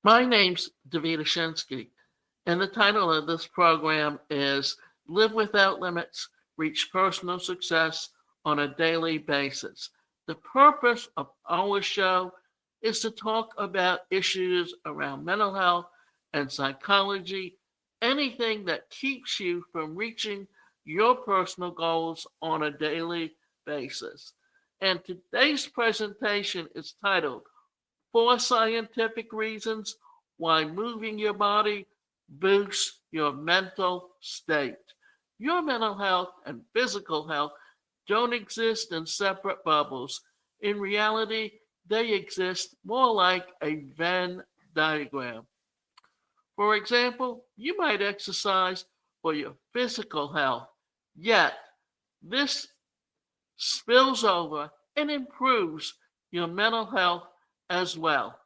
My name's Davida Shinsky, and the title of this program is Live Without Limits, Reach Personal Success on a Daily Basis. The purpose of our show is to talk about issues around mental health and psychology, anything that keeps you from reaching your personal goals on a daily basis. And today's presentation is titled Four Scientific Reasons Why Moving Your Body Boosts Your Mental State. Your mental health and physical health don't exist in separate bubbles. In reality, they exist more like a Venn diagram. For example, you might exercise for your physical health, yet this spills over and improves your mental health as well.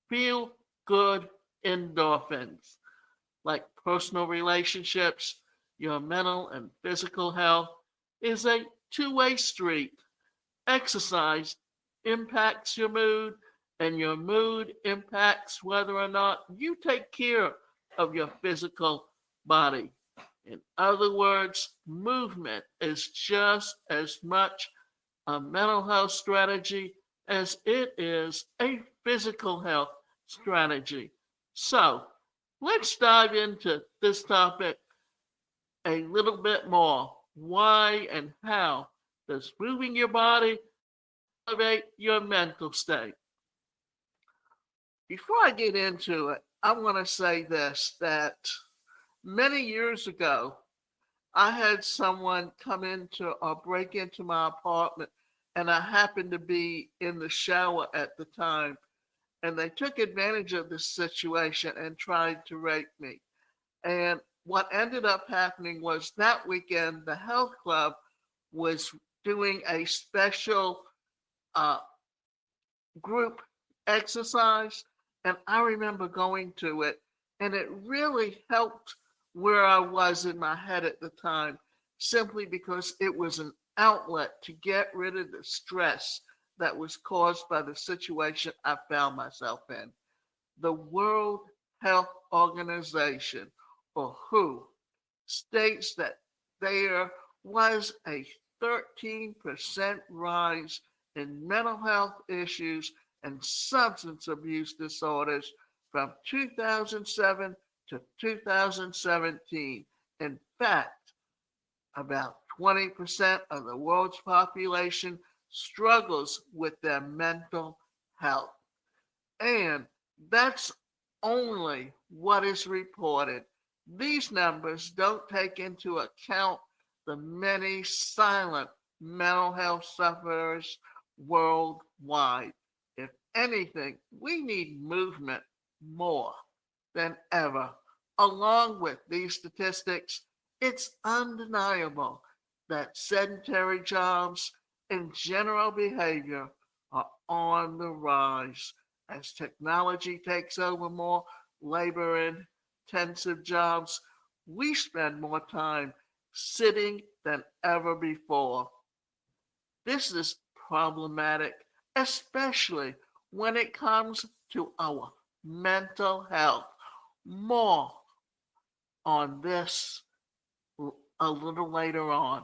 Feel good endorphins, like personal relationships, your mental and physical health is a two-way street. Exercise impacts your mood, and your mood impacts whether or not you take care of your physical body. In other words, movement is just as much a mental health strategy as it is a physical health strategy. So let's dive into this topic a little bit more. Why and how does moving your body elevate your mental state? Before I get into it, I want to say this that many years ago, I had someone come into or break into my apartment, and I happened to be in the shower at the time. And they took advantage of this situation and tried to rape me. And what ended up happening was that weekend, the health club was doing a special uh, group exercise. And I remember going to it, and it really helped where I was in my head at the time, simply because it was an outlet to get rid of the stress that was caused by the situation I found myself in. The World Health Organization, or WHO, states that there was a 13% rise in mental health issues and substance abuse disorders from 2007 to 2017. In fact, about 20% of the world's population struggles with their mental health. And that's only what is reported. These numbers don't take into account the many silent mental health sufferers worldwide. If anything, we need movement more than ever. Along with these statistics, it's undeniable that sedentary jobs and general behavior are on the rise as technology takes over more labor intensive jobs. We spend more time sitting than ever before. This is problematic, especially when it comes to our mental health. More on this a little later on.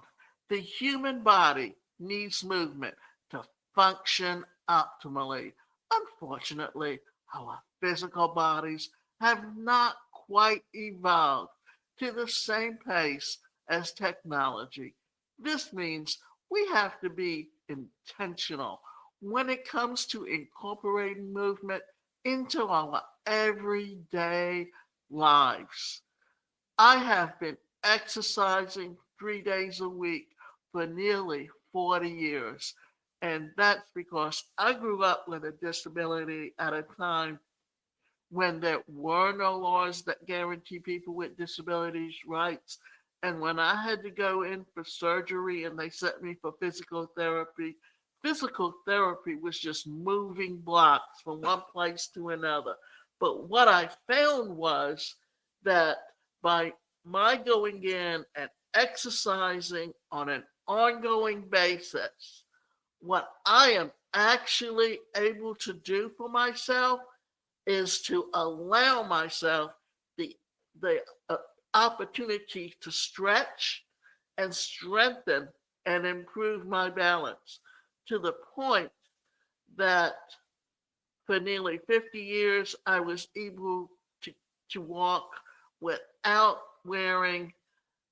The human body needs movement to function optimally. Unfortunately, our physical bodies have not quite evolved to the same pace as technology. This means we have to be intentional when it comes to incorporating movement into our everyday lives. I have been exercising 3 days a week for nearly 40 years. And that's because I grew up with a disability at a time when there were no laws that guarantee people with disabilities rights. And when I had to go in for surgery and they sent me for physical therapy was just moving blocks from one place to another. But what I found was that by my going in and exercising on an ongoing basis, what I am actually able to do for myself is to allow myself the the opportunity to stretch and strengthen and improve my balance to the point that for nearly 50 years I was able to, to walk without wearing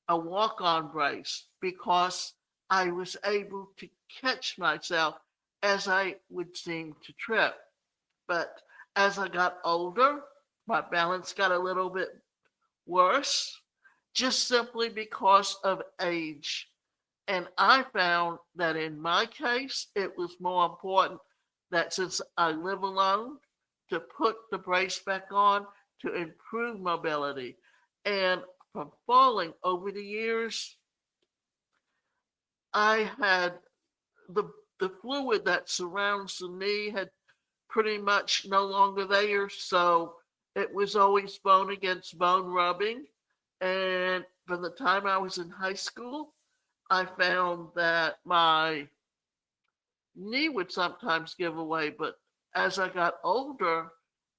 a walk on brace because I was able to catch myself as I would seem to trip. But as I got older, my balance got a little bit worse just simply because of age. And I found that in my case, it was more important that since I live alone, to put the brace back on to improve mobility. And from falling over the years, I had the the fluid that surrounds the knee had pretty much no longer there, so it was always bone against bone rubbing. And from the time I was in high school, I found that my knee would sometimes give away, but as I got older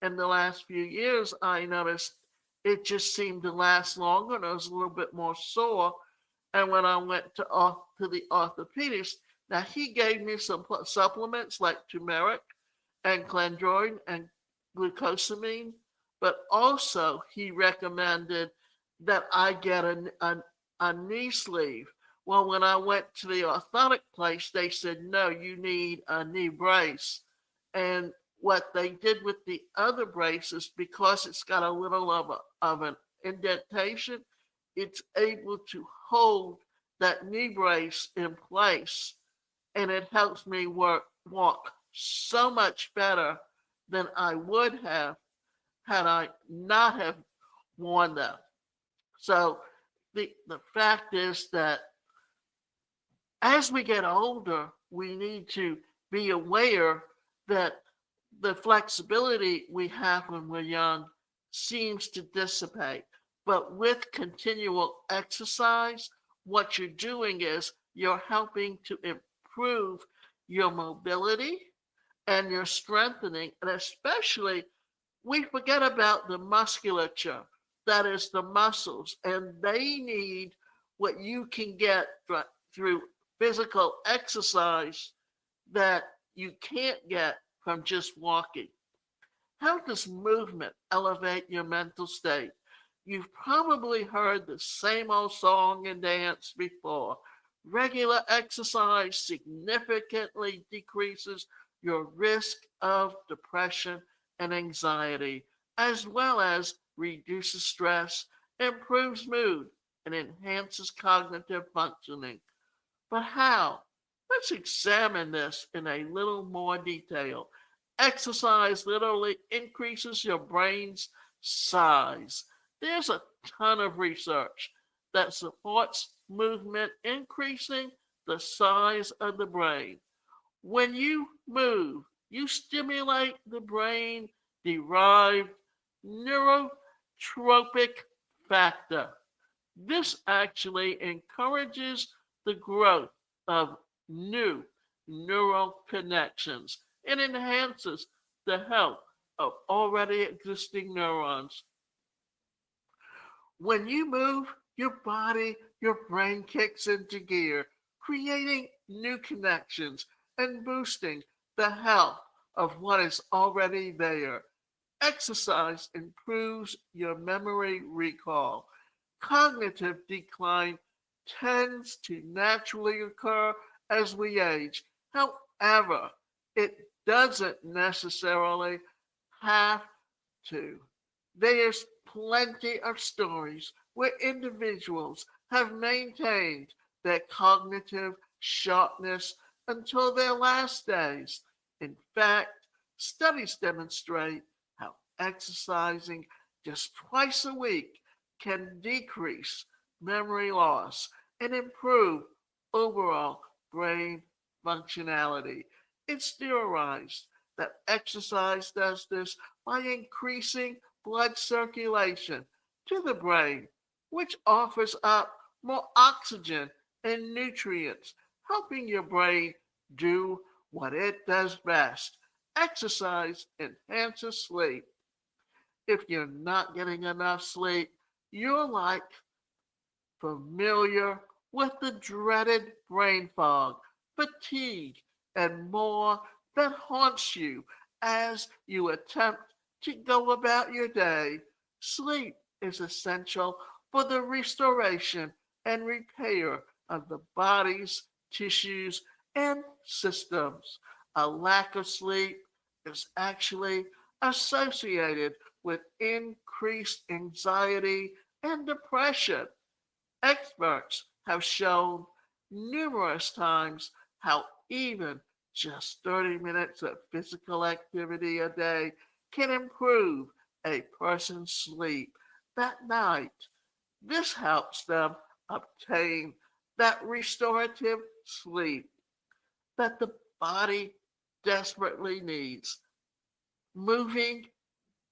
in the last few years, I noticed it just seemed to last longer and I was a little bit more sore. And when I went to the orthopedist, now he gave me some supplements like turmeric and clendroin and glucosamine, but also he recommended that I get a knee sleeve. Well, when I went to the orthotic place, they said, no, you need a knee brace. And what they did with the other braces, because it's got a little of an indentation, it's able to hold that knee brace in place. And it helps me walk so much better than I would have had I not have worn them. So the fact is that as we get older, we need to be aware that the flexibility we have when we're young seems to dissipate. But with continual exercise, what you're doing is you're helping to improve your mobility and your strengthening, and especially we forget about the musculature, that is the muscles, and they need what you can get through physical exercise that you can't get from just walking. How does movement elevate your mental state? You've probably heard the same old song and dance before. Regular exercise significantly decreases your risk of depression and anxiety, as well as reduces stress, improves mood, and enhances cognitive functioning. But how? Let's examine this in a little more detail. Exercise literally increases your brain's size. There's a ton of research that supports movement increasing the size of the brain. When you move, you stimulate the brain derived neurotropic factor. This actually encourages the growth of new neural connections and enhances the health of already existing neurons. When you move, your body, your brain kicks into gear, creating new connections and boosting the health of what is already there. Exercise improves your memory recall. Cognitive decline tends to naturally occur as we age. However, it doesn't necessarily have to. There's plenty of stories where individuals have maintained their cognitive sharpness until their last days. In fact, studies demonstrate how exercising just twice a week can decrease memory loss and improve overall brain functionality. It's theorized that exercise does this by increasing blood circulation to the brain, which offers up more oxygen and nutrients, helping your brain do what it does best. Exercise enhances sleep. If you're not getting enough sleep, you're like familiar with the dreaded brain fog, fatigue, and more that haunts you as you attempt to go about your day. Sleep is essential for the restoration and repair of the body's tissues and systems. A lack of sleep is actually associated with increased anxiety and depression. Experts have shown numerous times how even just 30 minutes of physical activity a day can improve a person's sleep that night. This helps them obtain that restorative sleep that the body desperately needs. Moving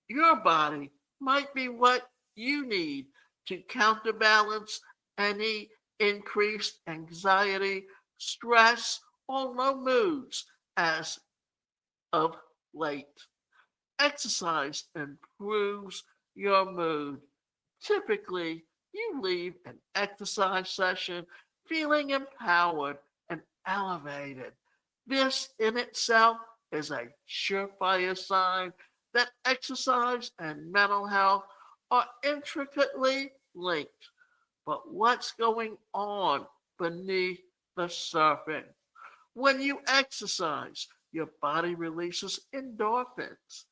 your body might be what you need to counterbalance any increased anxiety, stress, or low moods as of late. Exercise improves your mood. Typically, you leave an exercise session feeling empowered and elevated. This in itself is a surefire sign that exercise and mental health are intricately linked. But what's going on beneath the surface? When you exercise, your body releases endorphins.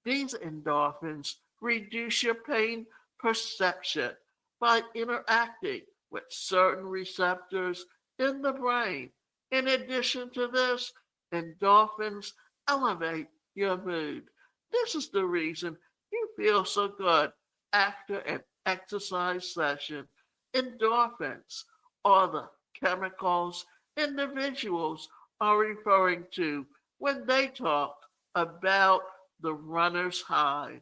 These endorphins reduce your pain perception by interacting with certain receptors in the brain. In addition to this, endorphins elevate your mood. This is the reason you feel so good after an exercise session. Endorphins are the chemicals individuals are referring to when they talk about the runner's high.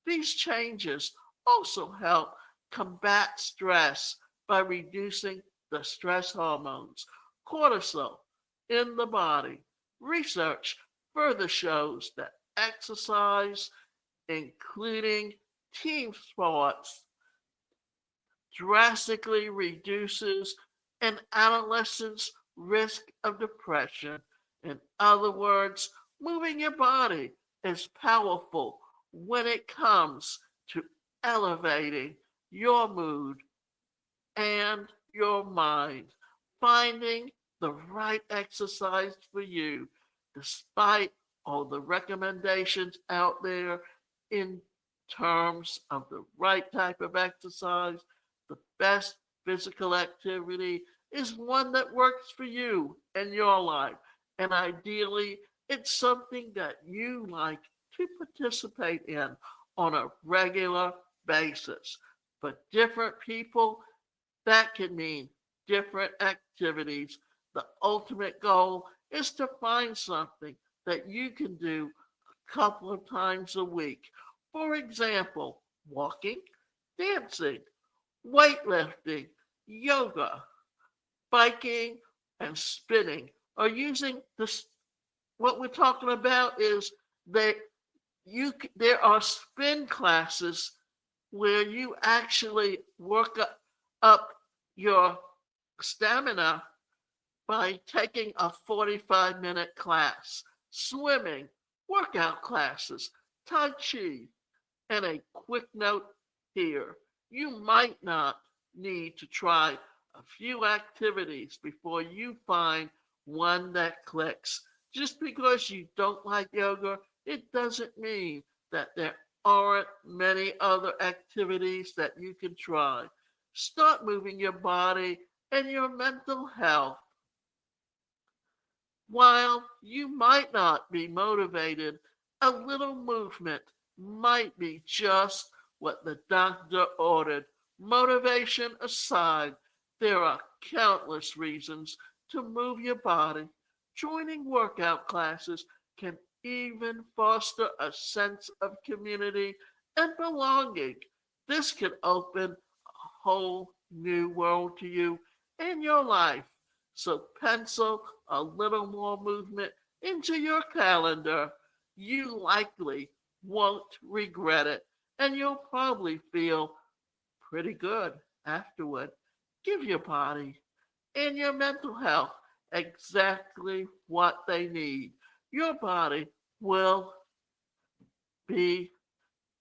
These changes also help combat stress by reducing the stress hormones, cortisol, in the body. Research further shows that exercise, including team sports, drastically reduces an adolescent's risk of depression. In other words, moving your body is powerful when it comes to elevating your mood and your mind. Finding the right exercise for you, despite all the recommendations out there in terms of the right type of exercise, the best physical activity is one that works for you and your life. And ideally, it's something that you like to participate in on a regular basis. For different people, that can mean different activities. The ultimate goal is to find something that you can do a couple of times a week. For example, walking, dancing, weightlifting, yoga, biking, and spinning. Or using this, what we're talking about is that there are spin classes where you actually work up your stamina by taking a 45-minute class, swimming, workout classes, tai chi. And a quick note here, you might not need to try a few activities before you find one that clicks. Just because you don't like yoga, it doesn't mean that there aren't many other activities that you can try. Start moving your body and your mental health. While you might not be motivated, a little movement might be just what the doctor ordered. Motivation aside, there are countless reasons to move your body. Joining workout classes can even foster a sense of community and belonging. This can open a whole new world to you in your life. So pencil a little more movement into your calendar. You likely won't regret it. and you'll probably feel pretty good afterward. Give your body and your mental health exactly what they need. Your body will be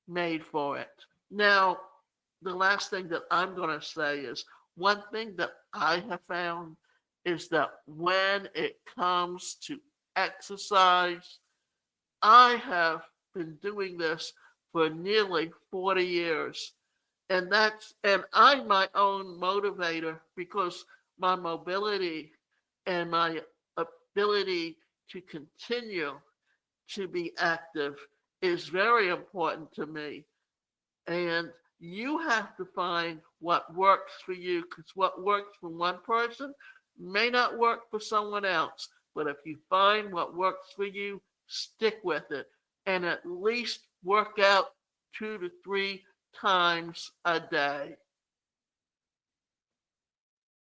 made for it. Now, the last thing that I'm going to say is one thing that I have found is that when it comes to exercise, I have been doing this for nearly 40 years. And I'm my own motivator because my mobility and my ability to continue to be active is very important to me. And you have to find what works for you because what works for one person may not work for someone else. But if you find what works for you, stick with it and at least work out 2 to 3 times a day.